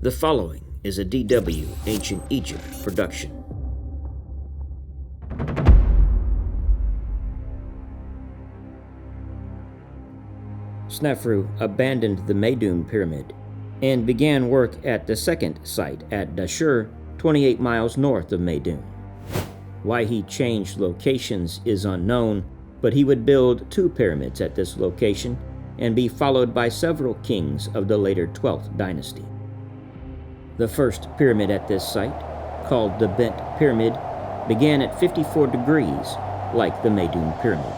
The following is a DW Ancient Egypt production. Sneferu abandoned the Meidum Pyramid and began work at the second site at Dahshur, 28 miles north of Meidum. Why he changed locations is unknown, but he would build 2 pyramids at this location and be followed by several kings of the later 12th Dynasty. The first pyramid at this site, called the Bent Pyramid, began at 54 degrees, like the Meidum Pyramid.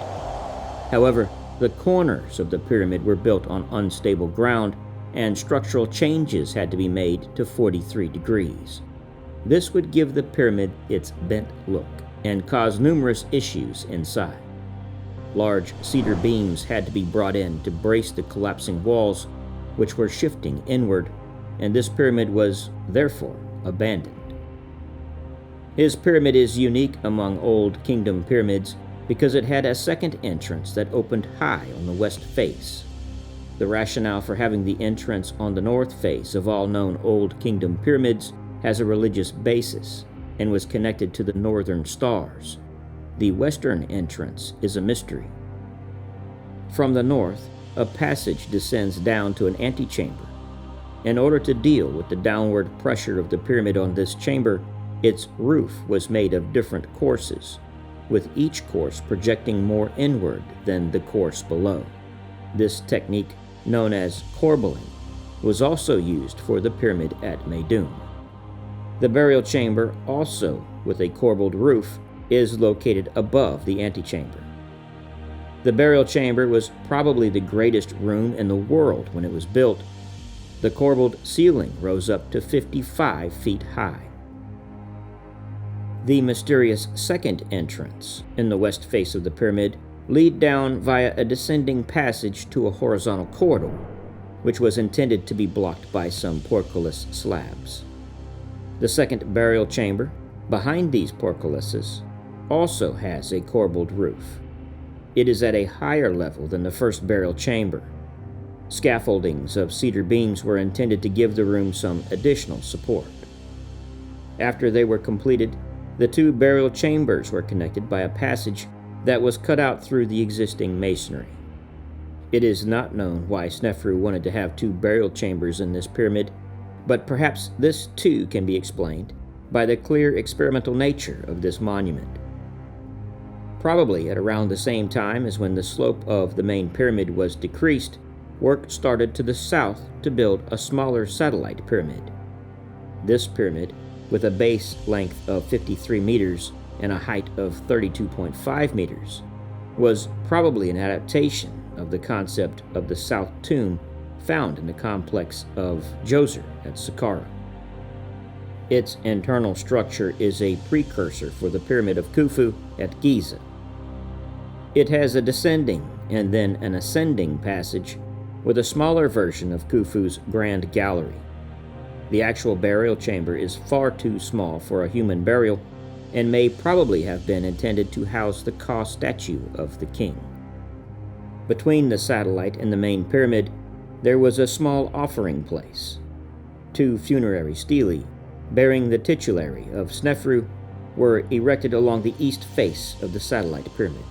However, the corners of the pyramid were built on unstable ground, and structural changes had to be made to 43 degrees. This would give the pyramid its bent look and cause numerous issues inside. Large cedar beams had to be brought in to brace the collapsing walls, which were shifting inward, and this pyramid was, therefore, abandoned. His pyramid is unique among Old Kingdom pyramids because it had a second entrance that opened high on the west face. The rationale for having the entrance on the north face of all known Old Kingdom pyramids has a religious basis and was connected to the northern stars. The western entrance is a mystery. From the north, a passage descends down to an antechamber. In order to deal with the downward pressure of the pyramid on this chamber, its roof was made of different courses, with each course projecting more inward than the course below. This technique, known as corbelling, was also used for the pyramid at Meidum. The burial chamber, also with a corbelled roof, is located above the antechamber. The burial chamber was probably the greatest room in the world when it was built. The corbelled ceiling rose up to 55 feet high. The mysterious second entrance in the west face of the pyramid lead down via a descending passage to a horizontal corridor, which was intended to be blocked by some portcullis slabs. The second burial chamber, behind these portcullises, also has a corbelled roof. It is at a higher level than the first burial chamber. Scaffoldings of cedar beams were intended to give the room some additional support. After they were completed, the 2 burial chambers were connected by a passage that was cut out through the existing masonry. It is not known why Sneferu wanted to have 2 burial chambers in this pyramid, but perhaps this too can be explained by the clear experimental nature of this monument. Probably at around the same time as when the slope of the main pyramid was decreased, work started to the south to build a smaller satellite pyramid. This pyramid, with a base length of 53 meters and a height of 32.5 meters, was probably an adaptation of the concept of the South Tomb found in the complex of Djoser at Saqqara. Its internal structure is a precursor for the Pyramid of Khufu at Giza. It has a descending and then an ascending passage with a smaller version of Khufu's Grand Gallery. The actual burial chamber is far too small for a human burial and may probably have been intended to house the Ka statue of the king. Between the satellite and the main pyramid, there was a small offering place. 2 funerary stelae, bearing the titulary of Sneferu, were erected along the east face of the satellite pyramid.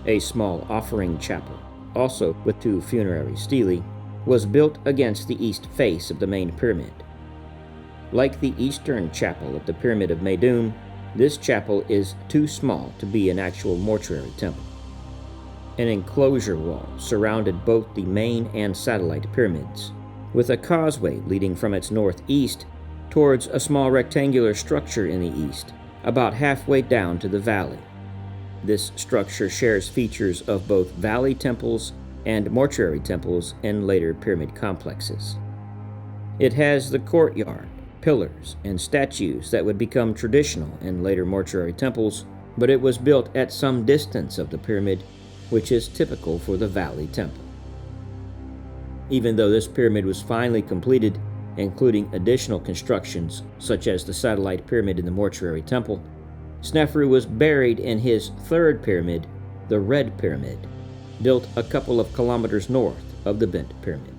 A small offering chapel, also with 2 funerary stelae, was built against the east face of the main pyramid. Like the eastern chapel of the Pyramid of Meidum, this chapel is too small to be an actual mortuary temple. An enclosure wall surrounded both the main and satellite pyramids, with a causeway leading from its northeast towards a small rectangular structure in the east, about halfway down to the valley. This structure shares features of both valley temples and mortuary temples in later pyramid complexes. It has the courtyard, pillars, and statues that would become traditional in later mortuary temples, but it was built at some distance of the pyramid, which is typical for the valley temple. Even though this pyramid was finally completed, including additional constructions such as the satellite pyramid in the mortuary temple, Sneferu was buried in his 3rd pyramid, the Red Pyramid, built a couple of kilometers north of the Bent Pyramid.